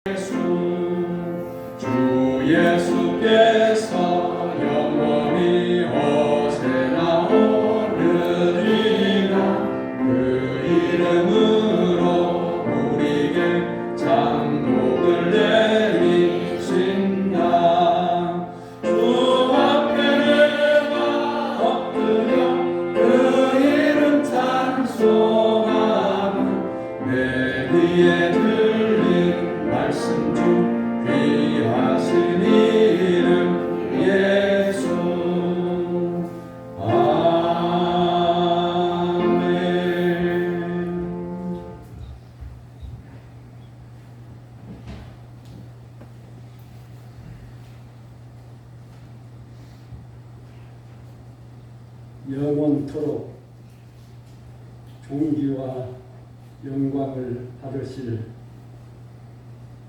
주 예수께서 영원히 어제나 오늘이나 그 이름으로 우리에게 장독을 내리신다. 주 앞에 내가 엎드려 그 이름 찬송하며 내 귀에 들린 말씀 중 귀하신 이름 예수. 아멘. 영원토록 존귀와 영광을 받으실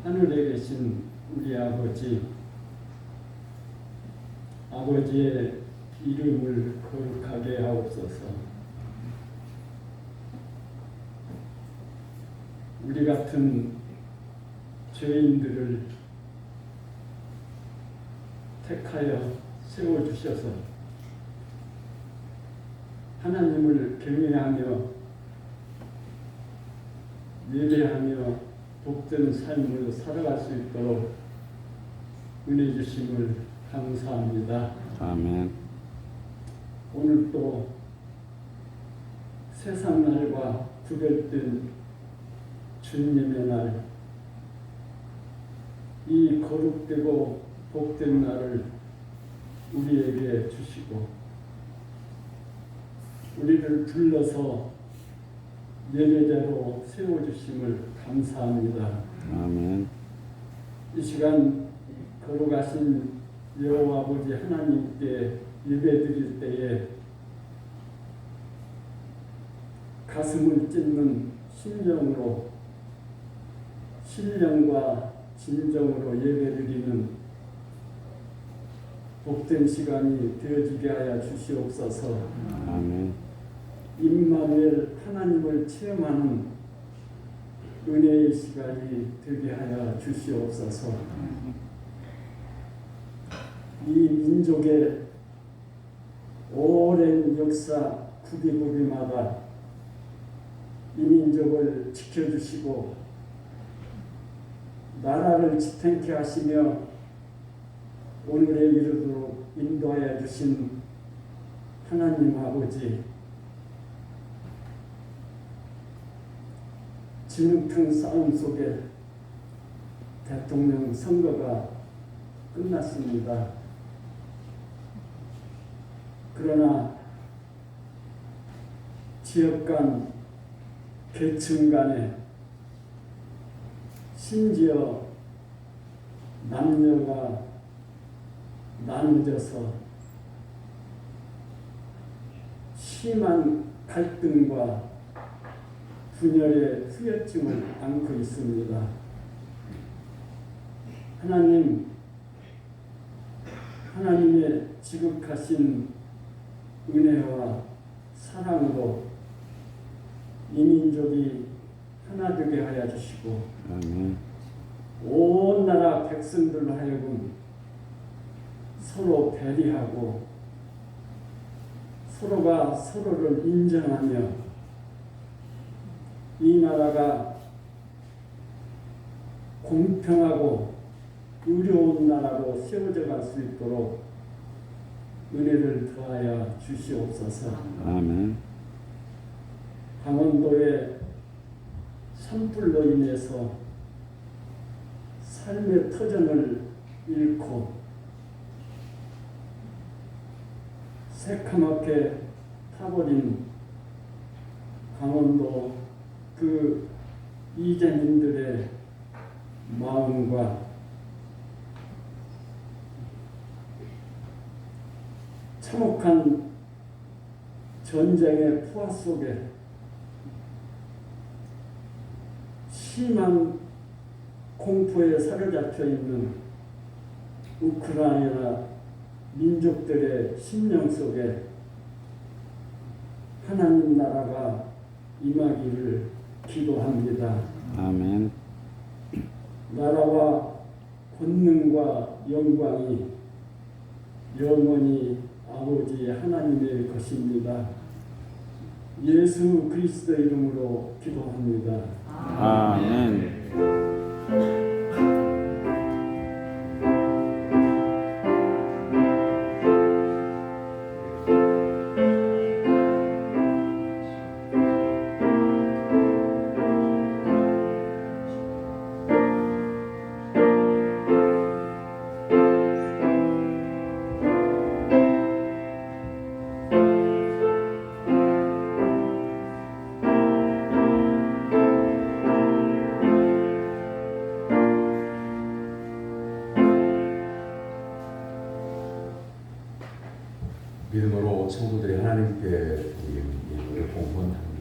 하늘에 계신 우리 아버지, 아버지의 이름을 거룩하게 하옵소서. 우리 같은 죄인들을 택하여 세워주셔서 하나님을 경외하며 예배하며 복된 삶을 살아갈 수 있도록 은혜 주심을 감사합니다. 아멘. 오늘 또 세상 날과 구별된 주님의 날, 이 거룩되고 복된 날을 우리에게 주시고 우리를 불러서 예배자로 세워주심을 감사합니다. 아멘. 이 시간 거룩하신 여호와 아버지 하나님께 예배드릴 때에 가슴을 찢는 심령으로 신령과 진정으로 예배드리는 복된 시간이 되어지게 하여 주시옵소서. 아멘. 임마누엘 하나님을 체험하는 은혜의 시간이 되게 하여 주시옵소서. 이 민족의 오랜 역사 구비구비마다 이 민족을 지켜주시고 나라를 지탱케 하시며 오늘에 이르도록 인도하여 주신 하나님 아버지, 진흙탕 싸움 속에 대통령 선거가 끝났습니다. 그러나 지역 간, 계층 간에 심지어 남녀가 나누어져서 심한 갈등과 분열의 후유증을 안고 있습니다. 하나님의 지극하신 은혜와 사랑으로 이 민족이 하나 되게 하여 주시고 아멘. 온 나라 백성들로 하여금 서로 배려하고 서로가 서로를 인정하며 이 나라가 공평하고 의로운 나라로 세워져 갈 수 있도록 은혜를 더하여 주시옵소서. 아멘. 강원도의 산불로 인해서 삶의 터전을 잃고 새카맣게 타버린 강원도 그 이재민들의 마음과 참혹한 전쟁의 포화 속에 심한 공포에 사로잡혀 있는 우크라이나 민족들의 심령 속에 하나님 나라가 임하기를 기도합니다. 아멘. 나라와 권능과 영광이 영원히 아버지 하나님의 것입니다. 예수 그리스도 이름으로 기도합니다. 아멘. 믿음으로 성도들이 하나님께 드린 예물을 봉헌합니다.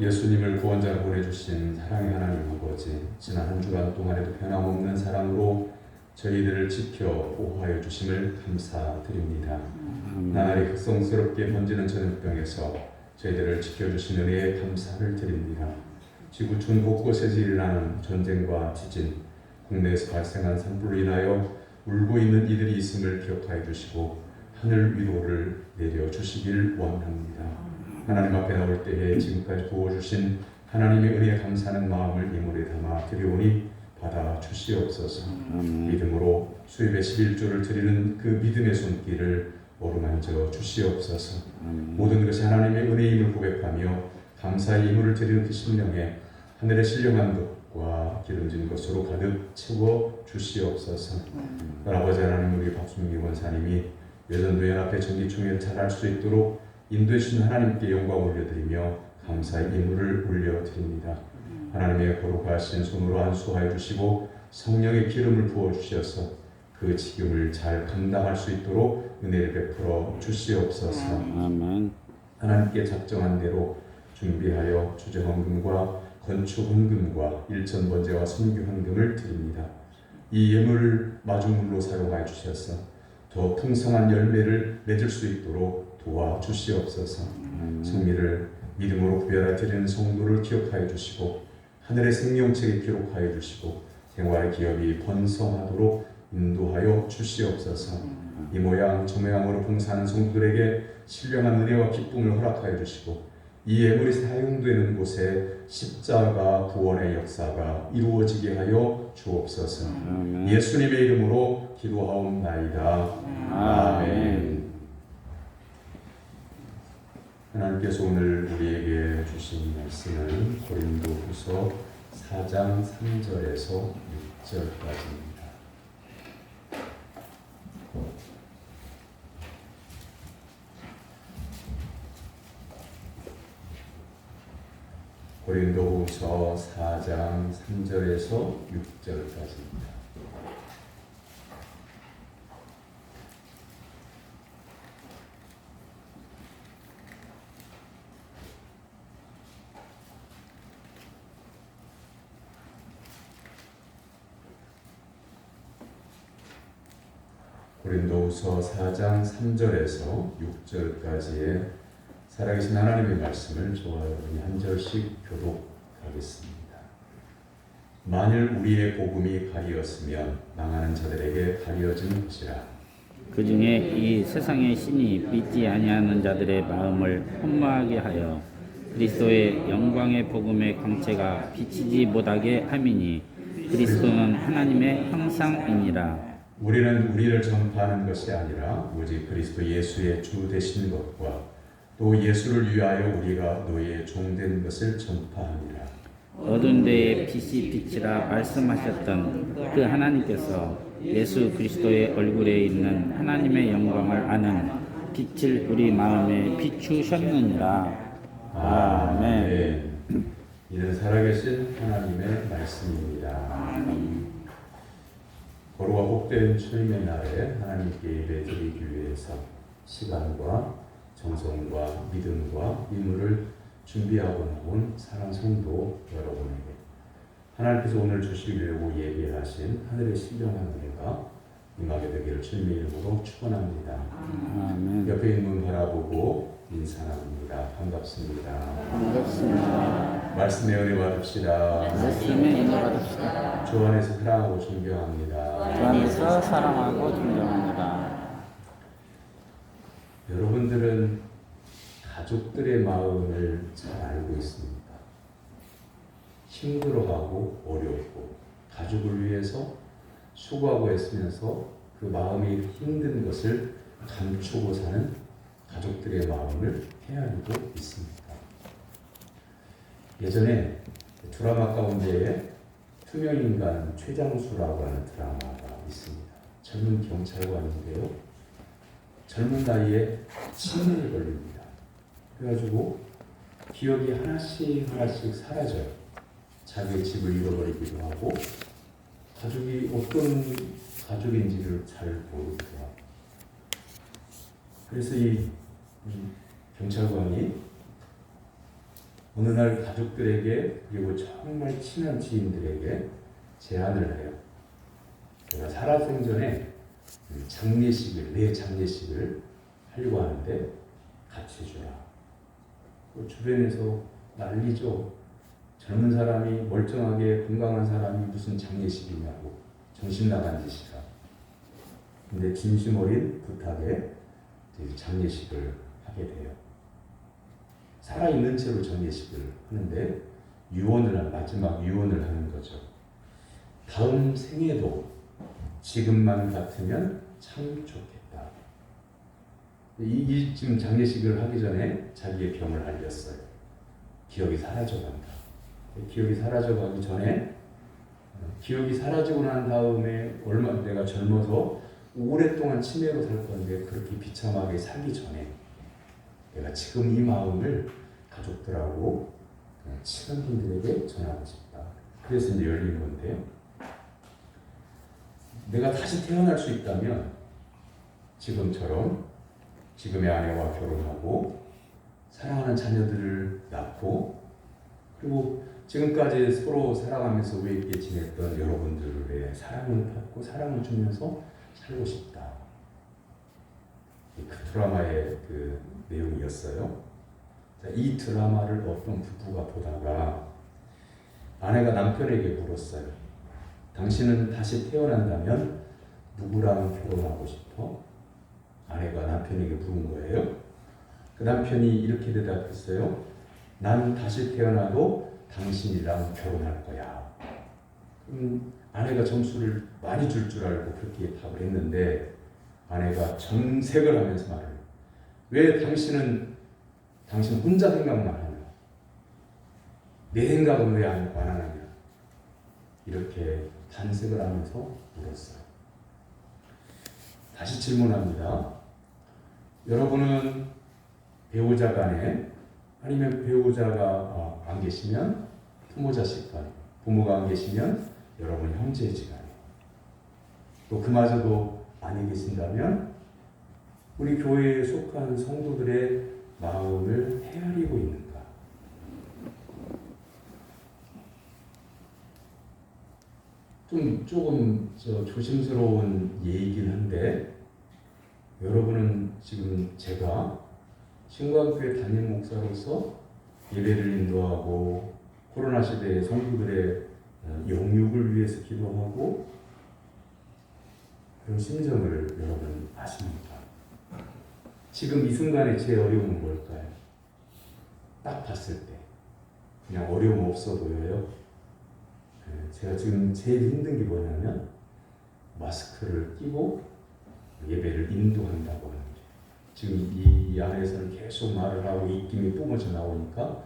예수님을 구원자로 보내주신 사랑의 하나님 아버지, 지난 한 주간 동안에도 변함없는 사랑으로 저희들을 지켜 보호하여 주심을 감사드립니다. 나날이 극성스럽게 번지는 전염병에서 저희들을 지켜주신 은혜에 감사를 드립니다. 지구촌 곳곳에서 일어나는 전쟁과 지진, 국내에서 발생한 산불로 인하여 울고 있는 이들이 있음을 기억하여 주시고 하늘 위로를 내려주시길 원합니다. 하나님 앞에 나올 때에 지금까지 부어주신 하나님의 은혜에 감사하는 마음을 이 물에 담아 드리오니 받아 주시옵소서. 믿음으로 수입의 11조를 드리는 그 믿음의 손길을 어루만져 주시옵소서. 모든 것이 하나님의 은혜임을 고백하며 감사의 예물을 드리는 그 심령에 하늘의 신령한 것과 기름진 것으로 가득 채워 주시옵소서. 아버지 하나님, 우리 박순기 원사님이 여전도 연합회 정기총회를 잘할 수 있도록 인도해 주신 하나님께 영광 올려드리며 감사의 예물을 올려드립니다. 하나님의 거룩하신 손으로 안수하여 주시고 성령의 기름을 부어 주셔서 그 직임을 잘 감당할 수 있도록 은혜를 베풀어 주시옵소서. 아멘. 하나님께 작정한 대로 준비하여 주제헌금과 건축헌금과 일천번제와 선교헌금을 드립니다. 이 예물을 마중물로 사용하여 주셔서 더 풍성한 열매를 맺을 수 있도록 도와주시옵소서. 승리를 믿음으로 구별하여 드리는 성도를 기억하여 주시고 하늘의 생명책에 기록하여 주시고 생활의 기업이 번성하도록 인도하여 주시옵소서. 이 모양 저 모양으로 봉사하는 성도들에게 신령한 은혜와 기쁨을 허락하여 주시고 이 예물이 사용되는 곳에 십자가 구원의 역사가 이루어지게 하여 주옵소서. 예수님의 이름으로 기도하옵나이다. 아멘. 하나님께서 오늘 우리에게 주신 말씀은 고린도후서 4장 3절에서 6절까지입니다. 고린도후서 4장 3절에서 6절까지입니다. 고린도후서 4장 3절에서 6절까지의 살아계신 하나님의 말씀을 저와 여러분이 한 절씩 교독하겠습니다. 만일 우리의 복음이 가리었으면 망하는 자들에게 가리어진 것이라. 그 중에 이 세상의 신이 믿지 아니하는 자들의 마음을 혼마하게 하여 그리스도의 영광의 복음의 광채가 비치지 못하게 함이니 그리스도는 하나님의 형상이니라. 우리는 우리를 전파하는 것이 아니라 오직 그리스도 예수의 주 되신 것과 또 예수를 위하여 우리가 너희의 종된 것을 전파하니라. 어두운 데에 빛이 빛이라 말씀하셨던 그 하나님께서 예수 그리스도의 얼굴에 있는 하나님의 영광을 아는 빛을 우리 마음에 비추셨느니라. 아멘. 이는 살아계신 하나님의 말씀입니다. 거룩과 복된 주님의 날에 하나님께 예배드리기 위해서 시간과 정성과 믿음과 임무를 준비하고 나온 사랑 성도 여러분에게 하나님께서 오늘 주시려고 예비하신 하늘의 신령한 은혜가 임하게 되기를 주님의 이름으로 축원합니다. 아멘. 옆에 있는 분 바라보고 인사합니다. 반갑습니다. 반갑습니다. 말씀의 은혜 받읍시다. 말씀의 은혜 받읍시다. 주 안에서 사랑하고 존경합니다. 주 안에서 사랑하고 존경합니다. 여러분들은 가족들의 마음을 잘 알고 있습니다. 힘들어하고 어렵고 가족을 위해서 수고하고 애쓰면서 그 마음이 힘든 것을 감추고 사는 가족들의 마음을 헤아리고 있습니다. 예전에 드라마 가운데에 투명인간 최장수라고 하는 드라마가 있습니다. 젊은 경찰관인데요. 젊은 나이에 치매에 걸립니다. 그래가지고 기억이 하나씩 사라져요. 자기의 집을 잃어버리기도 하고 가족이 어떤 가족인지를 잘 모르더라고요. 그래서 이 경찰관이 어느 날 가족들에게 그리고 정말 친한 지인들에게 제안을 해요. 내가 살아생전에 내 장례식을 하려고 하는데 같이 해주라. 주변에서 난리죠. 젊은 사람이 멀쩡하게 건강한 사람이 무슨 장례식이냐고 정신 나간 짓이라. 근데 진심 어린 부탁에 장례식을 하게 돼요. 살아있는 채로 장례식을 하는데 마지막 유언을 하는 거죠. 다음 생에도 지금만 같으면 참 좋겠다. 지금 장례식을 하기 전에 자기의 병을 알렸어요. 기억이 사라져간다. 기억이 사라져가기 전에 기억이 사라지고 난 다음에 내가 젊어서 오랫동안 치매로 살 건데 그렇게 비참하게 살기 전에 내가 지금 이 마음을 가족들하고 친한 분들에게 전하고 싶다. 그래서 이제 열린 건데요. 내가 다시 태어날 수 있다면 지금처럼 지금의 아내와 결혼하고 사랑하는 자녀들을 낳고 그리고 지금까지 서로 사랑하면서 우애 있게 지냈던 여러분들의 사랑을 받고 사랑을 주면서 살고 싶다. 그 드라마의 그 내용이었어요. 이 드라마를 어떤 부부가 보다가 아내가 남편에게 물었어요. 당신은 다시 태어난다면 누구랑 결혼하고 싶어? 아내가 남편에게 물은 거예요. 그 남편이 이렇게 대답했어요. 난 다시 태어나도 당신이랑 결혼할 거야. 아내가 점수를 많이 줄 알고 그렇게 답을 했는데 아내가 정색을 하면서 말해요. 왜 당신 혼자 생각만 하냐? 내 생각은 왜 안 하느냐? 이렇게 반색을 하면서 물었어요. 다시 질문합니다. 여러분은 배우자 간에 아니면 배우자가 안 계시면 부모 자식 간에 부모가 안 계시면 여러분 형제지간에 또 그마저도 아니 계신다면 우리 교회에 속한 성도들의 마음을 헤아리고 있는가? 조금 조심스러운 예이긴 한데 여러분은 지금 제가 신광교회 담임 목사로서 예배를 인도하고 코로나 시대의 성도들의 영육을 위해서 기도하고 그런 심정을 여러분 아십니까? 지금 이 순간에 제 어려움은 뭘까요? 딱 봤을 때 그냥 어려움 없어 보여요. 제가 지금 제일 힘든 게 뭐냐면 마스크를 끼고 예배를 인도한다고 하는 게 지금 이 안에서는 계속 말을 하고 입김이 뿜어져 나오니까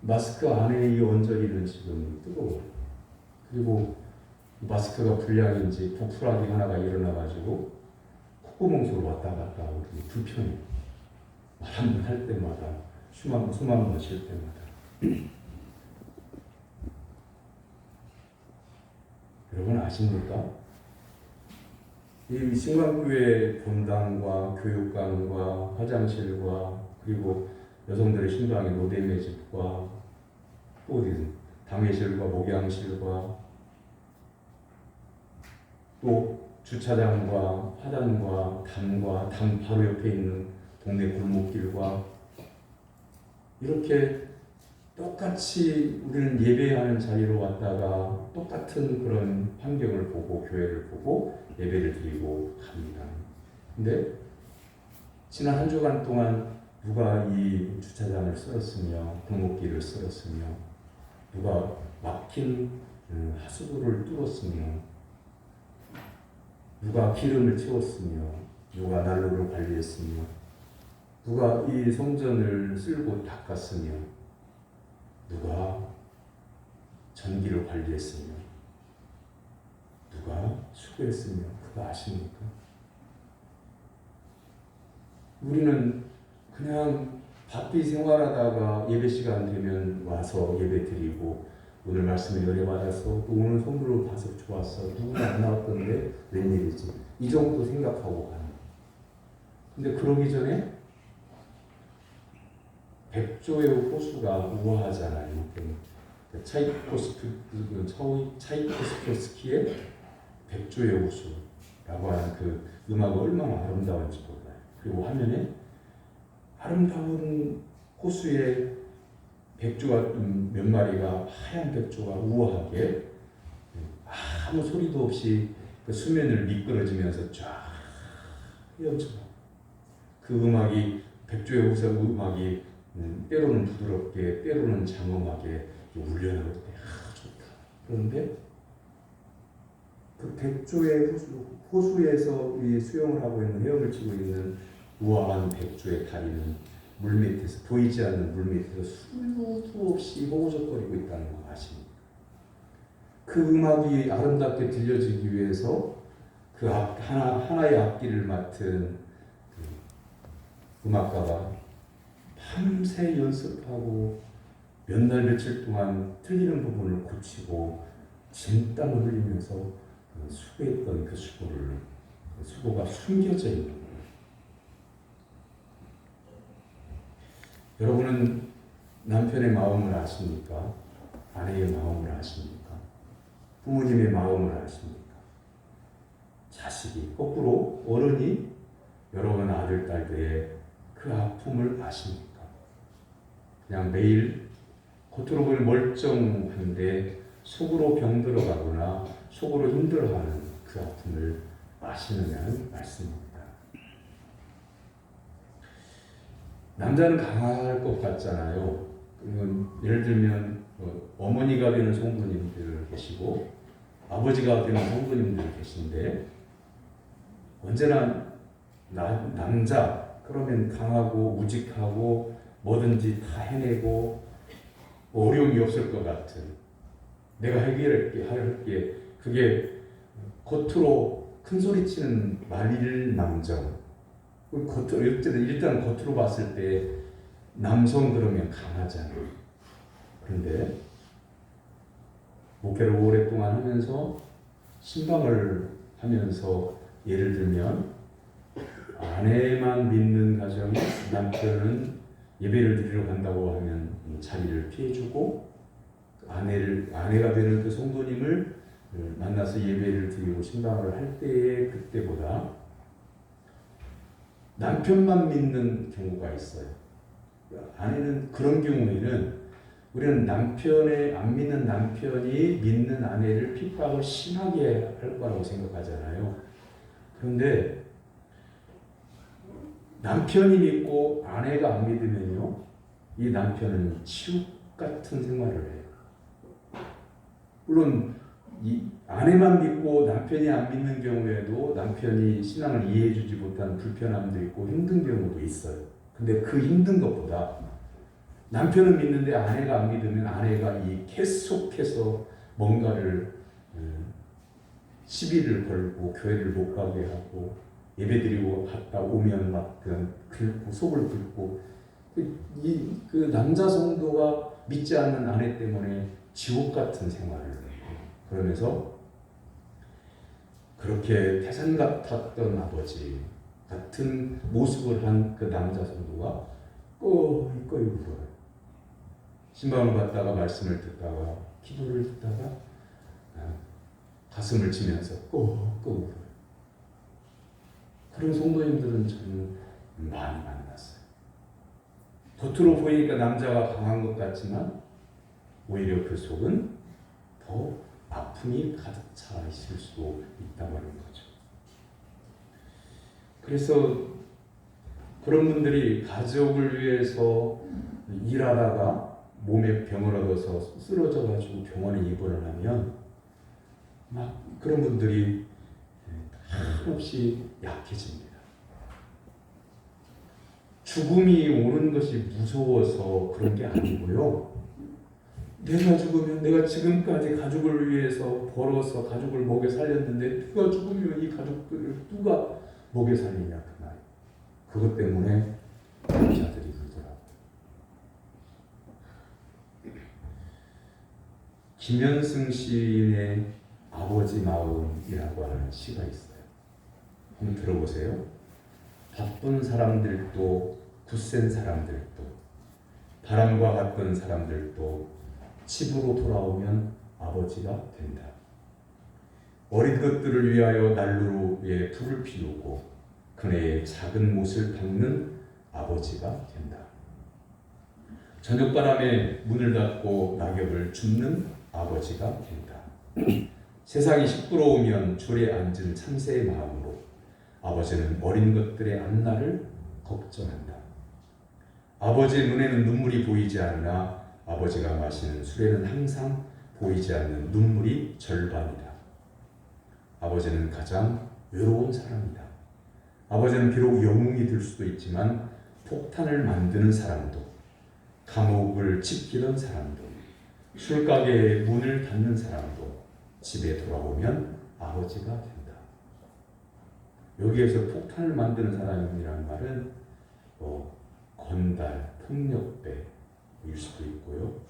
마스크 안에 이 언저리는 지금 뜨거워요. 그리고 마스크가 불량인지 부풀하기 하나가 일어나가지고 콧구멍 속으로 왔다 갔다 하고 불편해. 말 한 번 할 때마다 숨 한 번 쉴 때마다. 여러분 아십니까? 이 신광교회 본당과 교육관과 화장실과 그리고 여성들의 신방의 노대매 집과 또 어디 당회실과 목양실과 또 주차장과 화단과 담 바로 옆에 있는 동네 골목길과 이렇게 똑같이 우리는 예배하는 자리로 왔다가 똑같은 그런 환경을 보고 교회를 보고 예배를 드리고 갑니다. 근데 지난 한 주간 동안 누가 이 주차장을 쓸었으며 골목길을 쓸었으며 누가 막힌 하수도를 뚫었으며 누가 기름을 채웠으며 누가 난로를 관리했으며 누가 이 성전을 쓸고 닦았으며 누가 전기를 관리했으며 누가 수고했으며 그거 아십니까? 우리는 그냥 바삐 생활하다가 예배 시간 되면 와서 예배 드리고 오늘 말씀에 은혜 받아서 또 오늘 선물을 봐서 좋았어. 누구나 안 나왔던데 웬일이지? 이 정도 생각하고 가는. 근데 그러기 전에 백조의 호수가 우아하잖아요. 차이코스키의 백조의 호수라고 하는 그 음악이 얼마나 아름다운지 몰라요. 그리고 화면에 아름다운 호수에 백조가 몇 마리가 하얀 백조가 우아하게 아무 소리도 없이 그 수면을 미끄러지면서 쫙 헤엄쳐. 그 음악이 백조의 호수 음악이 때로는 부드럽게 때로는 장엄하게 울려나올 때 좋다. 그런데 그 백조의 호수에서 수영을 하고 있는 헤엄을 치고 있는 우아한 백조의 다리는 물 밑에서 보이지 않는 물 밑에서 수도 없이 호우적거리고 있다는 거 아십니까? 그 음악이 아름답게 들려지기 위해서 그 하나의 악기를 맡은 그 음악가가 밤새 연습하고 몇 날 며칠 동안 틀리는 부분을 고치고 진땀을 흘리면서 수고했던 그 수고가 숨겨져 있는 거예요. 여러분은 남편의 마음을 아십니까? 아내의 마음을 아십니까? 부모님의 마음을 아십니까? 자식이 거꾸로 어른이 여러분 아들 딸들의 그 아픔을 아십니까? 그냥 매일 겉으로 보면 멀쩡한데 속으로 병들어가거나 속으로 힘들어하는 그 아픔을 아시느냐는 말씀입니다. 남자는 강할 것 같잖아요. 예를 들면 어머니가 되는 성도님들 계시고 아버지가 되는 성도님들 계신데 언제나 남자 그러면 강하고 우직하고 뭐든지 다 해내고 어려움이 없을 것 같은 내가 해결할게 그게 겉으로 큰소리치는 말일남정 일단 겉으로 봤을 때 남성 그러면 강하잖아요. 그런데 목회를 오랫동안 하면서 신방을 하면서 예를 들면 아내만 믿는 가정에 남편은 예배를 드리러 간다고 하면 자리를 피해주고 아내가 되는 그 성도님을 만나서 예배를 드리고 신방을 할 때의 그때보다 남편만 믿는 경우가 있어요. 아내는 그런 경우에는 우리는 안 믿는 남편이 믿는 아내를 핍박을 심하게 할 거라고 생각하잖아요. 그런데 남편이 믿고 아내가 안 믿으면요, 이 남편은 치욕 같은 생활을 해요. 물론 이 아내만 믿고 남편이 안 믿는 경우에도 남편이 신앙을 이해해주지 못하는 불편함도 있고 힘든 경우도 있어요. 근데 그 힘든 것보다 남편은 믿는데 아내가 안 믿으면 아내가 계속해서 뭔가를 시비를 걸고 교회를 못 가게 하고 예배드리고 갔다 오면 막 긁고 속을 긁고 그 남자 성도가 믿지 않는 아내 때문에 지옥 같은 생활을 해요. 그러면서 그렇게 태산 같았던 아버지 같은 모습을 한 그 남자 성도가 꺼이 울어요. 신방을 받다가 말씀을 듣다가 기도를 듣다가 가슴을 치면서 꺼 울어요. 그런 성도님들은 저는 많이 만났어요. 겉으로 보이니까 남자가 강한 것 같지만 오히려 그 속은 더 아픔이 가득 차 있을 수도 있다고 하는 거죠. 그래서 그런 분들이 가족을 위해서 일하다가 몸에 병을 얻어서 쓰러져가지고 병원에 입원을 하면 막 그런 분들이 한없이 약해집니다. 죽음이 오는 것이 무서워서 그런 게 아니고요. 내가 죽으면 내가 지금까지 가족을 위해서 벌어서 가족을 먹여 살렸는데 누가 죽으면 이 가족들을 누가 먹여 살리냐 그 말. 그것 때문에 자들이 그러더라고요. 김현승 시인의 아버지 마음이라고 하는 시가 있어요. 한번 들어보세요. 바쁜 사람들도 굳센 사람들도 바람과 같던 사람들도 집으로 돌아오면 아버지가 된다. 어린 것들을 위하여 난로에 불을 피우고 그네의 작은 못을 닦는 아버지가 된다. 저녁바람에 문을 닫고 낙엽을 줍는 아버지가 된다. 세상이 시끄러우면 줄에 앉은 참새의 마음으로 아버지는 어린 것들의 앞날을 걱정한다. 아버지의 눈에는 눈물이 보이지 않으나 아버지가 마시는 술에는 항상 보이지 않는 눈물이 절반이다. 아버지는 가장 외로운 사람이다. 아버지는 비록 영웅이 될 수도 있지만 폭탄을 만드는 사람도, 감옥을 지키던 사람도, 술가게의 문을 닫는 사람도 집에 돌아오면 아버지가 된다. 여기에서 폭탄을 만드는 사람이라는 말은 건달, 폭력배일 수도 있고요.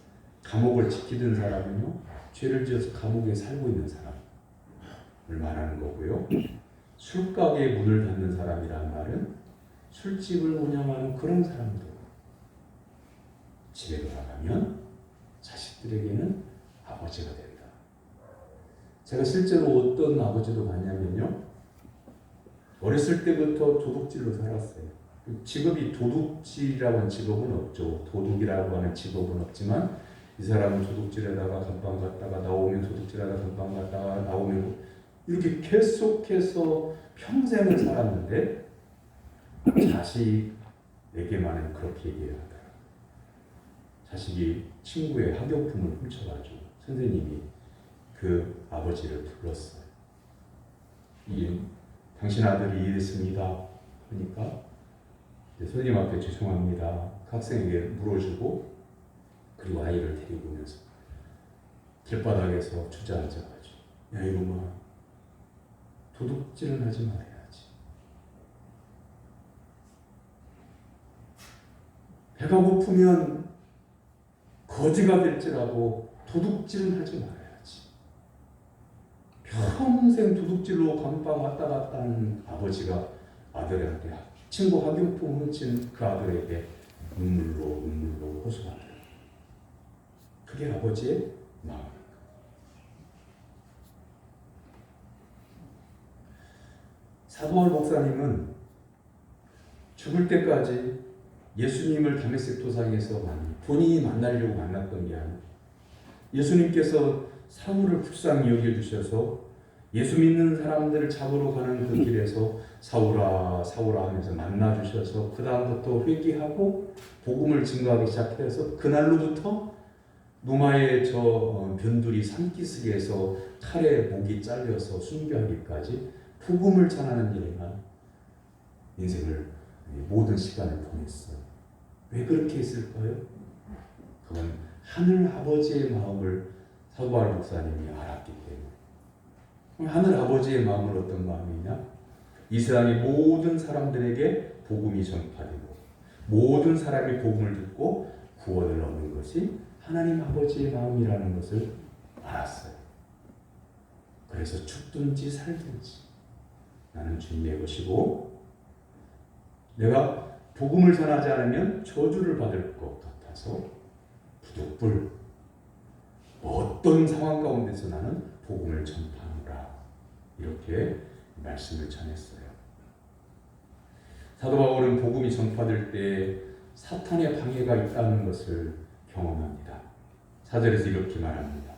감옥을 지키던 사람은요, 죄를 지어서 감옥에 살고 있는 사람을 말하는 거고요. 술가게에 문을 닫는 사람이라는 말은 술집을 운영하는 그런 사람들. 집에 돌아가면 자식들에게는 아버지가 된다. 제가 실제로 어떤 아버지도 봤냐면요, 어렸을 때부터 도둑질로 살았어요. 직업이 도둑질이라고 하는 직업은 없죠. 도둑이라고 하는 직업은 없지만 이 사람은 도둑질하다가 감방 갔다가 나오면 도둑질하다가 감방 갔다가 나오면 이렇게 계속해서 평생을 살았는데 자식에게만은 그렇게 얘기하더라. 자식이 친구의 학용품을 훔쳐가지고 선생님이 그 아버지를 불렀어요. 당신 아들이 이랬습니다. 그러니까 선생님 앞에 죄송합니다. 그 학생에게 물어주고 그리고 아이를 데리고 오면서 길바닥에서 주저앉아가지고 야 이놈아 도둑질은 하지 말아야지. 배가 고프면 거지가 될지라도 도둑질은 하지 말아야지. 평생 도둑질로 감방 왔다 갔다 하는 아버지가 아들한테 친구 학용품 훔친 그 아들에게 눈물로 호소한다. 그게 아버지의 마음입니다. 사도월 목사님은 죽을 때까지 예수님을 다메섹 도상에서 본인이 만나려고 만났던 게 아니에요. 예수님께서 사울을 불쌍히 여겨주셔서 예수 믿는 사람들을 잡으러 가는 그 길에서 사울아 사울아 하면서 만나주셔서 그 다음부터 회개하고 복음을 증거하기 시작해서 그날로부터 노마의 저 변두리 산기슭에서 칼에 목이 잘려서 순교하기까지 복음을 전하는 일에만 인생을 모든 시간을 보냈어요. 왜 그렇게 했을까요? 그건 하늘 아버지의 마음을 사도바울 목사님이 알았기 때문에. 하늘 아버지의 마음은 어떤 마음이냐? 이 세상의 모든 사람들에게 복음이 전파되고 모든 사람이 복음을 듣고 구원을 얻는 것이 하나님 아버지의 마음이라는 것을 알았어요. 그래서 죽든지 살든지 나는 주님의 것이고 내가 복음을 전하지 않으면 저주를 받을 것 같아서 부득불 어떤 상황 가운데서 나는 복음을 전파하노라 이렇게 말씀을 전했어요. 사도 바울은 복음이 전파될 때 사탄의 방해가 있다는 것을 경험합니다. 4절에서 이렇게 말합니다.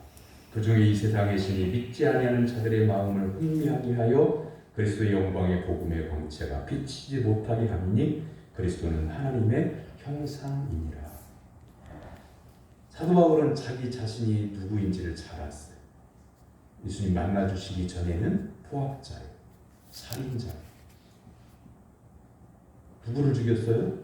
그중에 이 세상의 신이 믿지 아니하는 자들의 마음을 혼미하게 하여 그리스도의 영광의 복음의 광채가 비치지 못하게 하니 그리스도는 하나님의 형상이니라. 사도 바울은 자기 자신이 누구인지를 잘 알았어요. 예수님 만나주시기 전에는 포악자예요. 살인자예요. 누구를 죽였어요?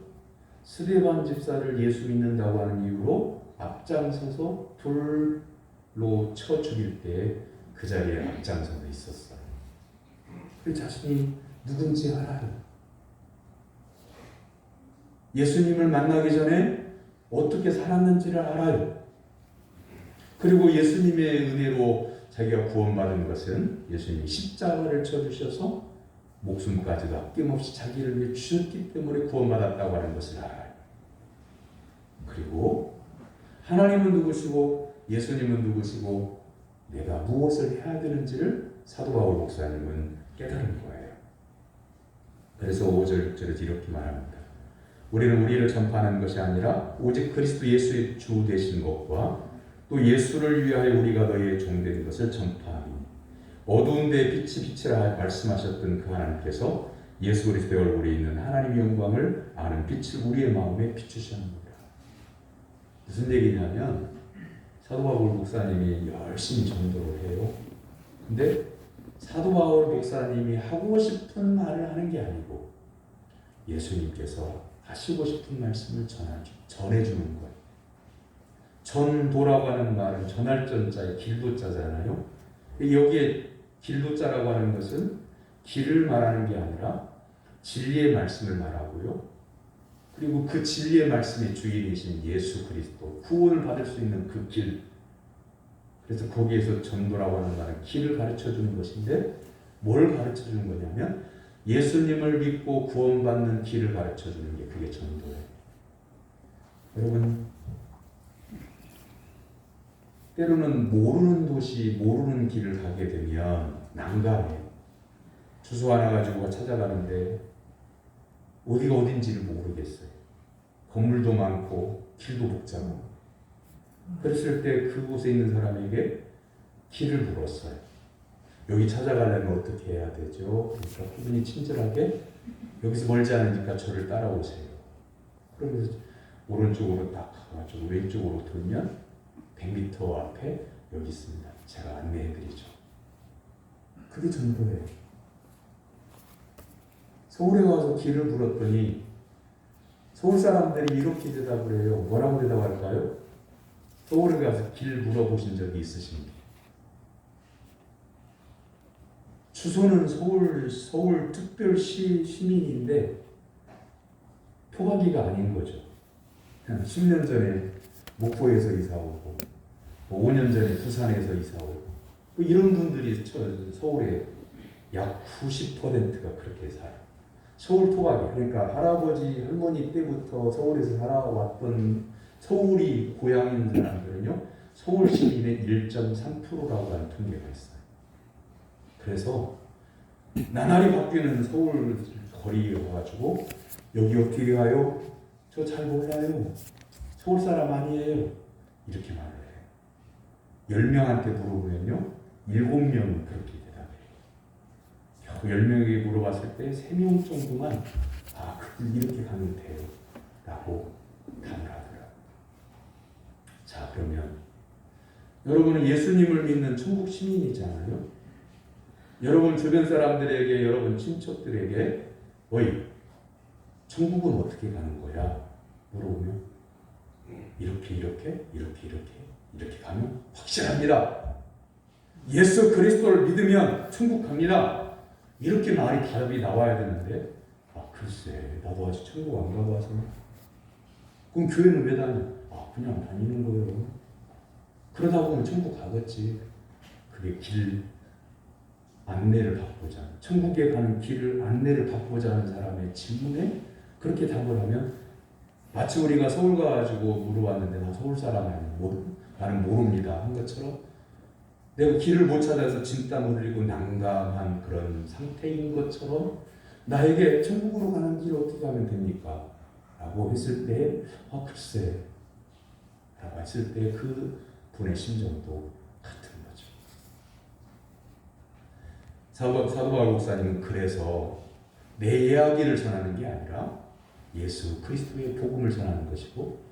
스데반 집사를 예수 믿는다고 하는 이유로 앞장서서 돌로 쳐 죽일 때 그 자리에 앞장서서 있었어요. 그 자신이 누군지 알아요. 예수님을 만나기 전에 어떻게 살았는지를 알아요. 그리고 예수님의 은혜로 자기가 구원받은 것은 예수님이 십자가를 쳐주셔서 목숨까지도 아낌없이 자기를 위해 주셨기 때문에 구원받았다고 하는 것을 알아요. 그리고 하나님은 누구시고 예수님은 누구시고 내가 무엇을 해야 되는지를 사도 바울 목사님은 깨달은 거예요. 그래서 5절, 6절에서 이렇게 말합니다. 우리는 우리를 전파하는 것이 아니라 오직 그리스도 예수의 주 되신 것과 또 예수를 위하여 우리가 너희의 종된 것을 전파하니 어두운 데에 빛이 빛이라 말씀하셨던 그 하나님께서 예수 그리스도의 얼굴에 있는 하나님의 영광을 아는 빛을 우리의 마음에 비추셨느니라. 무슨 얘기냐면 사도 바울 목사님이 열심히 전도를 해요. 근데 사도 바울 목사님이 하고 싶은 말을 하는 게 아니고 예수님께서 하시고 싶은 말씀을 전해주는 거예요. 전도라고 하는 말은 전할 전자에 길도자잖아요. 여기에 길도자라고 하는 것은 길을 말하는 게 아니라 진리의 말씀을 말하고요. 그리고 그 진리의 말씀의 주인이신 예수 그리스도, 구원을 받을 수 있는 그 길. 그래서 거기에서 전도라고 하는 말은 길을 가르쳐 주는 것인데 뭘 가르쳐 주는 거냐면 예수님을 믿고 구원받는 길을 가르쳐 주는 게 그게 전도예요. 여러분, 때로는 모르는 도시, 모르는 길을 가게 되면 난감해요. 주소 하나 가지고 찾아가는데 어디가 어딘지를 모르겠어요. 건물도 많고 길도 복잡하고. 그랬을 때 그곳에 있는 사람에게 길을 물었어요. 여기 찾아가려면 어떻게 해야 되죠? 그러니까 그분이 친절하게 여기서 멀지 않으니까 저를 따라오세요. 그러면서 오른쪽으로 딱 가가지고 왼쪽으로 돌면 100m 앞에 여기 있습니다. 제가 안내해드리죠. 그게 전도예요. 서울에 와서 길을 물었더니 서울 사람들이 이렇게 대답을 해요. 뭐라고 대답할까요? 서울에 가서 길 물어보신 적이 있으십니까? 주소는 서울특별시 시민인데 토박이가 아닌 거죠. 10년 전에 목포에서 이사 오고 5년 전에 부산에서 이사 오고 이런 분들이 서울에 약 90%가 그렇게 살아요. 서울 토박이, 그러니까 할아버지 할머니 때부터 서울에서 살아왔던 서울이 고향인 사람들은요 서울 시민의 1.3%라고 하는 통계가 있어요. 그래서 나날이 바뀌는 서울 거리에 와가지고 여기 어떻게 가요? 저 잘 몰라요. 서울 사람 아니에요. 이렇게 말을 해요. 10명한테 물어보면요 7명은 그렇게 대답해요. 10명에게 물어봤을 때 3명 정도만 그 길 이렇게 가면 돼요 라고 답을 하더라고요. 자, 그러면 여러분은 예수님을 믿는 천국 시민이잖아요. 여러분 주변 사람들에게, 여러분 친척들에게 어이, 천국은 어떻게 가는 거야? 물어보면 이렇게 가면 확실합니다. 예수 그리스도를 믿으면 천국 갑니다. 이렇게 말이 답이 나와야 되는데 글쎄 나도 아직 천국 안 가봐서. 그럼 교회는 왜 다녀? 그냥 다니는 거예요. 그러다 보면 천국 가겠지. 그게 길 안내를 받고자 하는, 천국에 가는 길을 안내를 받고자 하는 사람의 질문에 그렇게 답을 하면, 마치 우리가 서울 가가지고 물어봤는데 나 서울 사람 아니야, 나는 모릅니다 한 것처럼, 내가 길을 못 찾아서 진땀 흘리고 난감한 그런 상태인 것처럼 나에게 천국으로 가는 길 어떻게 하면 됩니까? 라고 했을 때 글쎄 라고 했을 때 그 분의 심정도 같은 거죠. 사도 바울 목사님은 그래서 내 이야기를 전하는 게 아니라 예수 그리스도의 복음을 전하는 것이고,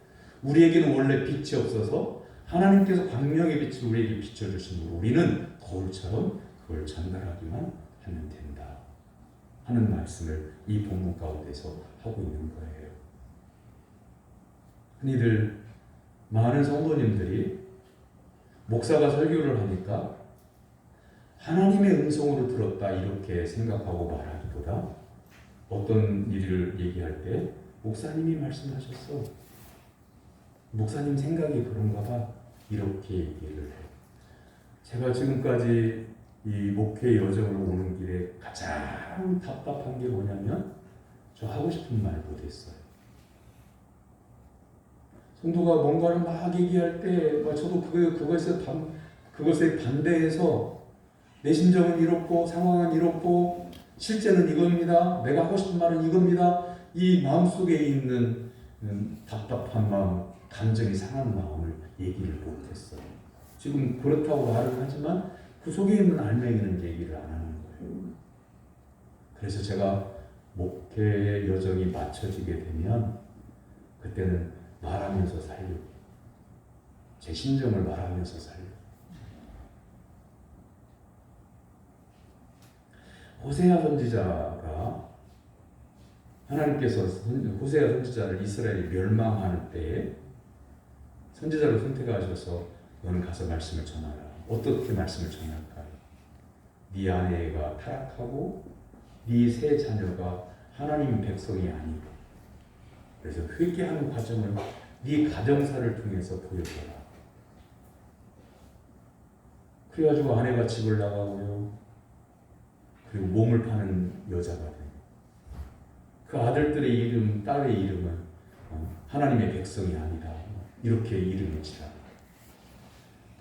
우리에게는 원래 빛이 없어서 하나님께서 광명의 빛을 우리에게 비춰주심으로 우리는 거울처럼 그걸 전달하기만 하면 된다 하는 말씀을 이 본문 가운데서 하고 있는 거예요. 흔히들 많은 성도님들이 목사가 설교를 하니까 하나님의 음성으로 들었다 이렇게 생각하고 말하기보다, 어떤 일을 얘기할 때 목사님이 말씀하셨어, 목사님 생각이 그런가 봐, 이렇게 얘기를 해요. 제가 지금까지 이 목회 여정을 오는 길에 가장 답답한 게 뭐냐면, 저 하고 싶은 말 못했어요. 성도가 뭔가를 막 얘기할 때 저도 그것에 반대해서 내 심정은 이렇고 상황은 이렇고 실제는 이겁니다, 내가 하고 싶은 말은 이겁니다, 이 마음속에 있는 답답한 마음, 감정이 상한 마음을 얘기를 못했어요. 지금 그렇다고 말은 하지만 그 속에 있는 알맹이는 얘기를 안 하는 거예요. 그래서 제가 목회의 여정이 맞춰지게 되면 그때는 말하면서 살려고, 제 심정을 말하면서 살려고. 호세아 선지자가, 하나님께서 호세아 선지자를 이스라엘이 멸망하는 때에 선지자로 선택하셔서 너는 가서 말씀을 전하라. 어떻게 말씀을 전할까요? 네 아내가 타락하고 네 세 자녀가 하나님 백성이 아니고, 그래서 회개하는 과정을 네 가정사를 통해서 보여줘라. 그래가지고 아내가 집을 나가고요, 그리고 몸을 파는 여자가 돼요. 그 아들들의 이름, 딸의 이름은 하나님의 백성이 아니다, 이렇게 이름을 지라.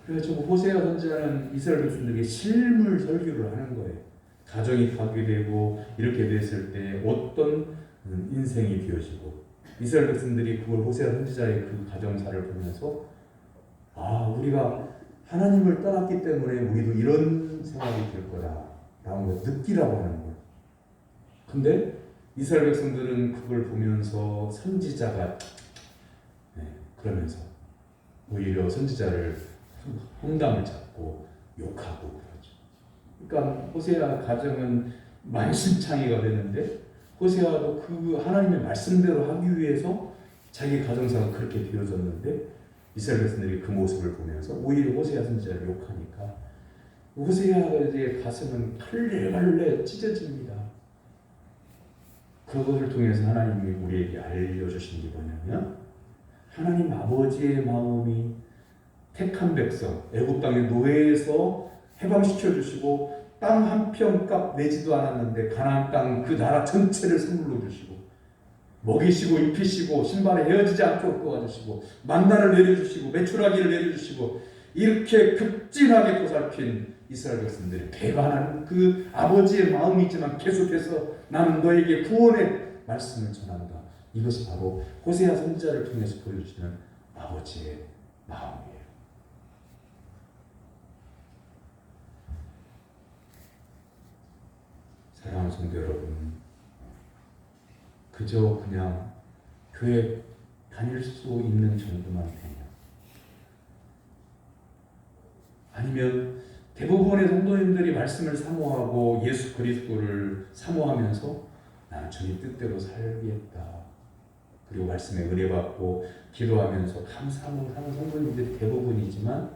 그래가지고 호세아 선지자는 이스라엘 백성들에게 실물 설교를 하는 거예요. 가정이 파괴되고 이렇게 됐을 때 어떤 인생이 되어지고, 이스라엘 백성들이 그걸 호세아 선지자의 그 가정사를 보면서 우리가 하나님을 떠났기 때문에 우리도 이런 생각이 될 거다라는 걸 느끼라고 하는 거예요. 근데 이스라엘 백성들은 그걸 보면서 선지자가 그러면서 오히려 선지자를 험담을 잡고 욕하고 그러죠. 그러니까 호세아 가정은 만신창이가 되는데, 호세아도 그 하나님의 말씀대로 하기 위해서 자기 가정사가 그렇게 되어졌는데, 이스라엘 백성들이 그 모습을 보면서 오히려 호세아 선지자를 욕하니까 호세아의 가슴은 갈래갈래 찢어집니다. 그것을 통해서 하나님이 우리에게 알려주신 게 뭐냐면, 하나님 아버지의 마음이 택한 백성, 애굽 땅의 노예에서 해방시켜 주시고 땅 한 평 값 내지도 않았는데 가나안 땅 그 나라 전체를 선물로 주시고, 먹이시고 입히시고 신발에 헤어지지 않도록 도와주시고 만나를 내려주시고 메추라기를 내려주시고, 이렇게 급진하게 보살핀 이스라엘 백성들이 배반하는 그 아버지의 마음이지만 계속해서 나는 너에게 구원의 말씀을 전한다. 이것이 바로 호세아 선지자를 통해서 보여주시는 아버지의 마음이에요. 사랑하는 성도 여러분, 그저 그냥 교회 다닐 수 있는 정도만 되면, 아니면 대부분의 성도님들이 말씀을 사모하고 예수 그리스도를 사모하면서 나는 주님 뜻대로 살겠다, 그리고 말씀에 은혜받고 기도하면서 감사함을 하는 성도님들이 대부분이지만,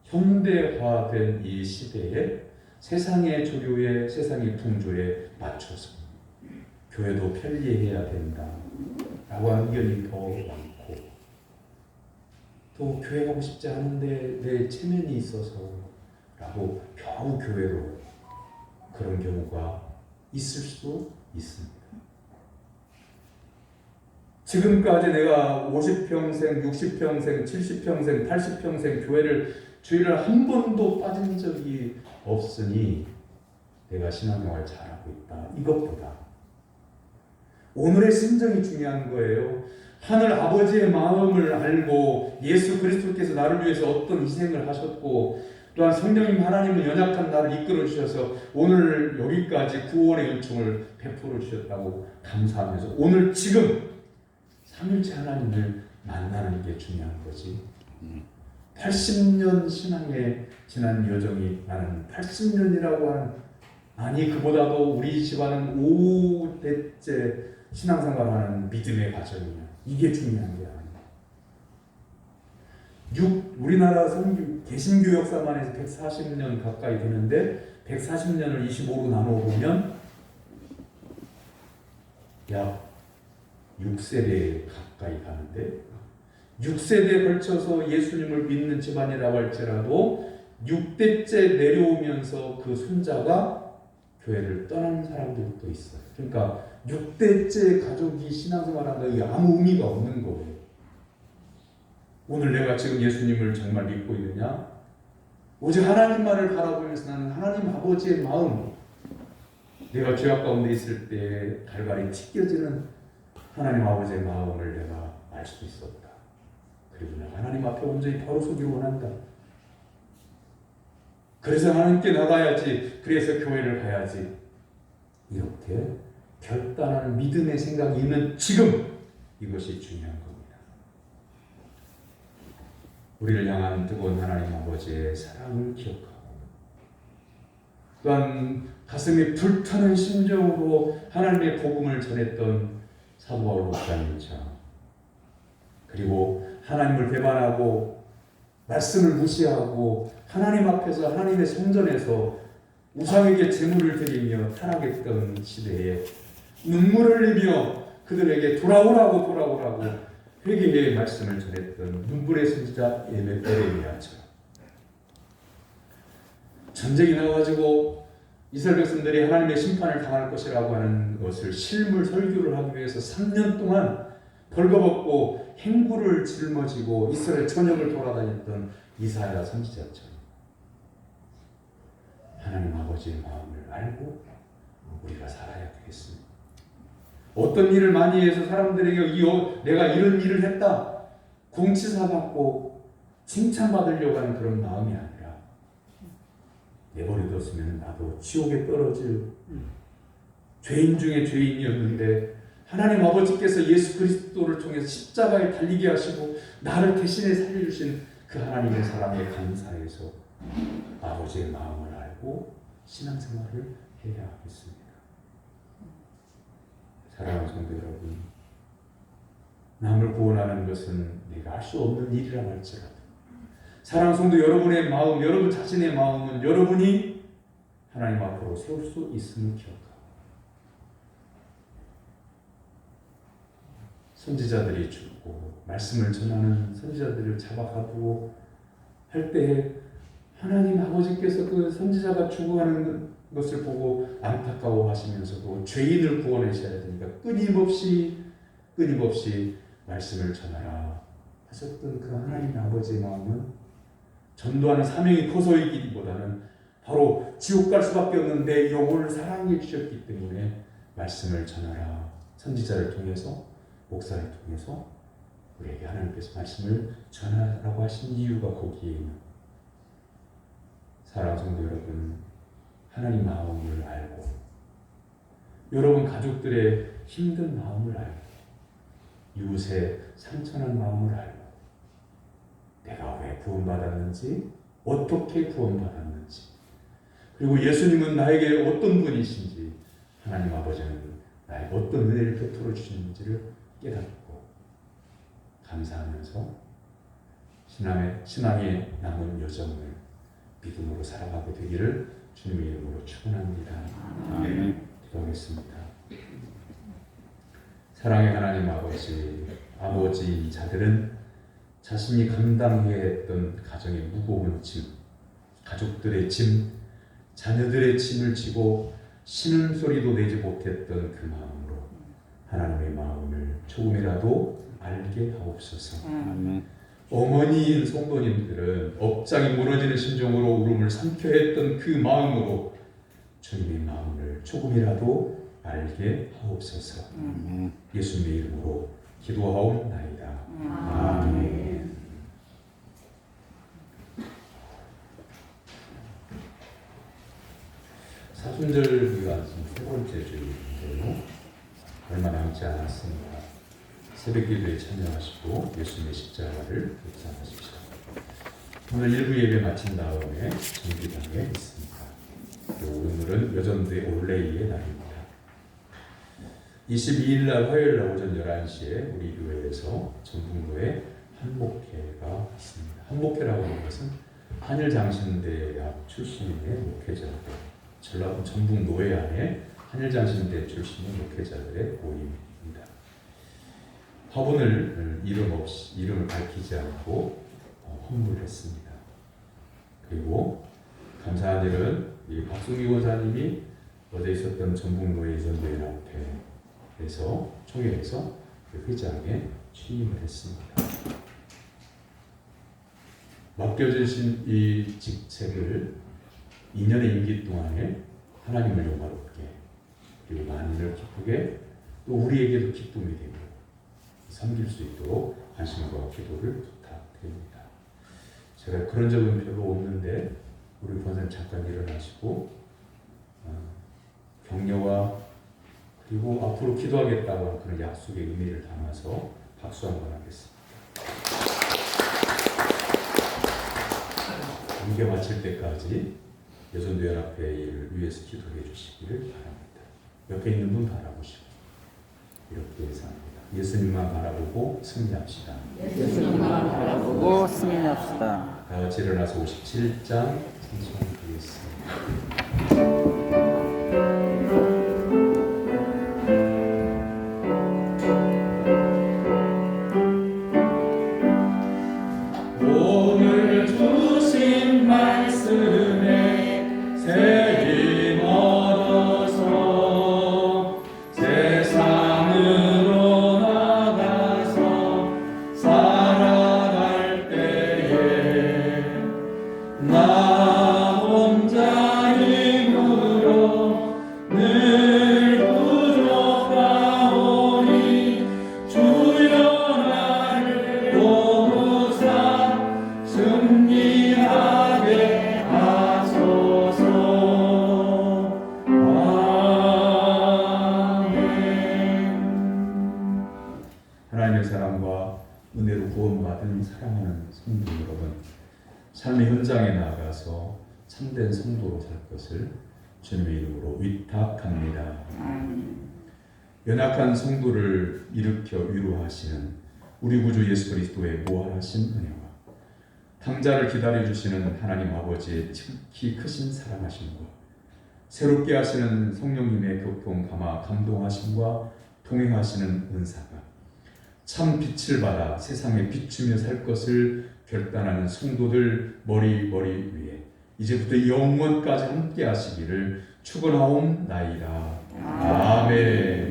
현대화된 이 시대에 세상의 조류에 세상의 풍조에 맞춰서 교회도 편리해야 된다 라고 하는 의견이 더 많고, 또 교회 가고 싶지 않은데 내 체면이 있어서 라고 겨우 교회로, 그런 경우가 있을 수도 있습니다. 지금까지 내가 50평생, 60평생, 70평생, 80평생 교회를 주일을 한 번도 빠진 적이 없으니 내가 신앙생활 잘하고 있다. 이것보다 오늘의 심정이 중요한 거예요. 하늘 아버지의 마음을 알고 예수 그리스도께서 나를 위해서 어떤 희생을 하셨고, 또한 성령님 하나님은 연약한 나를 이끌어 주셔서 오늘 여기까지 구원의 은총을 베풀어 주셨다고 감사하면서 오늘 지금 삼일째 하나님을 만나는 게 중요한 거지. 80년 신앙에 지난 여정이 나는 80년이라고 하는, 아니 그보다도 우리 집안은 5대째 신앙생활하는 믿음의 과정이야. 이게 중요한 게 아니야. 우리나라 개신교 역사만 해서 140년 가까이 되는데 140년을 25로 나눠보면 약 6세대 가까이 가는데, 6세대에 걸쳐서 예수님을 믿는 집안이라고 할지라도 6대째 내려오면서 그 손자가 교회를 떠난 사람들도 있어요. 그러니까 6대째 가족이 신앙생활한다는 게 아무 의미가 없는 거예요. 오늘 내가 지금 예수님을 정말 믿고 있느냐? 오직 하나님만을 바라보면서 나는 하나님 아버지의 마음, 내가 죄악 가운데 있을 때 갈갈이 찢겨지는 하나님 아버지의 마음을 내가 알 수 있었다. 그리고 내가 하나님 앞에 온전히 바로 서기를 원한다. 그래서 하나님께 나가야지, 그래서 교회를 가야지, 이렇게 결단하는 믿음의 생각이 있는 지금, 이것이 중요한 겁니다. 우리를 향한 뜨거운 하나님 아버지의 사랑을 기억하고, 또한 가슴이 불타는 심정으로 하나님의 복음을 전했던 사도 바울 목사님처럼, 그리고 하나님을 배반하고 말씀을 무시하고 하나님 앞에서 하나님의 성전에서 우상에게 제물을 드리며 타락했던 시대에 눈물을 흘리며 그들에게 돌아오라고 회개의 말씀을 전했던 눈물의 선지자 에레미야처럼, 전쟁이 나와가지고 이스라엘 백성들이 하나님의 심판을 당할 것이라고 하는 것을 실물 설교를 하기 위해서 3년 동안 벌거벗고 행구를 짊어지고 이스라엘 전역을 돌아다녔던 이사야 선지자처럼 하나님 아버지의 마음을 알고 우리가 살아야 되겠습니다. 어떤 일을 많이 해서 사람들에게 내가 이런 일을 했다 공치사 받고 칭찬받으려고 하는 그런 마음이 아니라, 내버려뒀으면 나도 지옥에 떨어질 죄인 중에 죄인이었는데 하나님 아버지께서 예수 그리스도를 통해서 십자가에 달리게 하시고 나를 대신에 살려주신 그 하나님의 사랑에 감사해서 아버지의 마음을 알고 신앙생활을 해야 하겠습니다. 사랑하는 성도 여러분, 남을 구원하는 것은 내가 할 수 없는 일이라 할지라도, 사랑하는 성도 여러분의 마음, 여러분 자신의 마음은 여러분이 하나님 앞으로 세울 수 있음을 기억하고, 선지자들이 죽고 말씀을 전하는 선지자들을 잡아가두고 할 때에 하나님 아버지께서 그 선지자가 죽어가는 것을 보고 안타까워하시면서도 죄인을 구원하셔야 되니까 끊임없이 말씀을 전하라 하셨던 그 하나님 아버지의 마음은 전도하는 사명이 커서이기보다는 바로 지옥 갈 수밖에 없는 내 영혼을 사랑해 주셨기 때문에 말씀을 전하라, 선지자를 통해서 목사를 통해서 우리에게 하나님께서 말씀을 전하라고 하신 이유가 거기에 있는, 사랑하는 성도 여러분, 하나님 마음을 알고 여러분 가족들의 힘든 마음을 알고 이웃의 상처난 마음을 알고 내가 왜 구원받았는지, 어떻게 구원받았는지, 그리고 예수님은 나에게 어떤 분이신지, 하나님 아버지는 나에게 어떤 은혜를 베풀어 주시는지를 깨닫고 감사하면서 신앙의 남은 여정을 믿음으로 살아가게 되기를 주님의 이름으로 축원합니다. 아멘. 기도하겠습니다. 사랑의 하나님 아버지 자들은 자신이 감당해야 했던 가정의 무거운 짐, 가족들의 짐, 자녀들의 짐을 지고 신음소리도 내지 못했던 그 마음으로 하나님의 마음을 조금이라도 알게 하옵소서. 아멘. 어머니인 성도님들은 업장이 무너지는 심정으로 울음을 삼켜야 했던 그 마음으로 주님의 마음을 조금이라도 알게 하옵소서. 예수님의 이름으로 기도하옵나이다. 아멘. 사순절기가 지금 세 번째 주일인데요. 얼마 남지 않았습니다. 새벽기도에 참여하시고 예수님의 십자가를 묵상하십시오. 오늘 일부 예배 마친 다음에 정기당에 있습니다. 오늘은 여전도의 올레이의 날입니다. 22일 날 화요일 날 오전 11시에 우리 교회에서 전북로에 한목회가 있습니다. 한목회라고 하는 것은 한일장신대학 출신의 목회자들, 전라도 전북 노회안에 한일장신대 출신의 목회자들의 모임입니다. 화분을 이름을 밝히지 않고 헌물했습니다. 그리고 감사한 일은 이 박승희 원사님이 어제 있었던 전북노예 전도연합회에서 총회에서 그 회장에 취임을 했습니다. 맡겨주신 이 직책을 2년의 임기 동안에 하나님을 영화롭게 그리고 만인을 기쁘게 또 우리에게도 기쁨이 되고 섬길 수 있도록 관심과 기도를 부탁드립니다. 제가 그런 적은 별로 없는데 우리 권사님 잠깐 일어나시고 격려와 그리고 앞으로 기도하겠다고 하는 그런 약속의 의미를 담아서 박수 한번 하겠습니다. 임기 마칠 때까지 여전도연합회를 위해서 기도해 주시기를 바랍니다. 옆에 있는 분 바라보시고 이렇게 예상합니다. 예수님만 바라보고 승리합시다. 예수님만 바라보고 승리합시다. 다 같이 일어나서 57장 찬송드리겠습니다. 오늘 주신 말씀에 새힘 얻어서 세상으로 나가서 살아갈 때에 나 혼자 힘으로 늘 부족하오니 주여 나를 도우사 승리하게 하소서. 아멘. 하나님의 사랑과 은혜로 구원받은 사랑하는 성도 여러분, 삶의 현장에 나가서 참된 성도로 살 것을 주님의 이름으로 위탁합니다. 연약한 성도를 일으켜 위로하시는 우리 구주 예수 그리스도의 무한하신 은혜와 당자를 기다려주시는 하나님 아버지의 지극히 크신 사랑하심과 새롭게 하시는 성령님의 교통 감화 감동하심과 동행하시는 은사가 참 빛을 받아 세상에 비추며 살 것을 결단하는 성도들 머리 위에 이제부터 영원까지 함께 하시기를 축원하옵나이다. 아멘.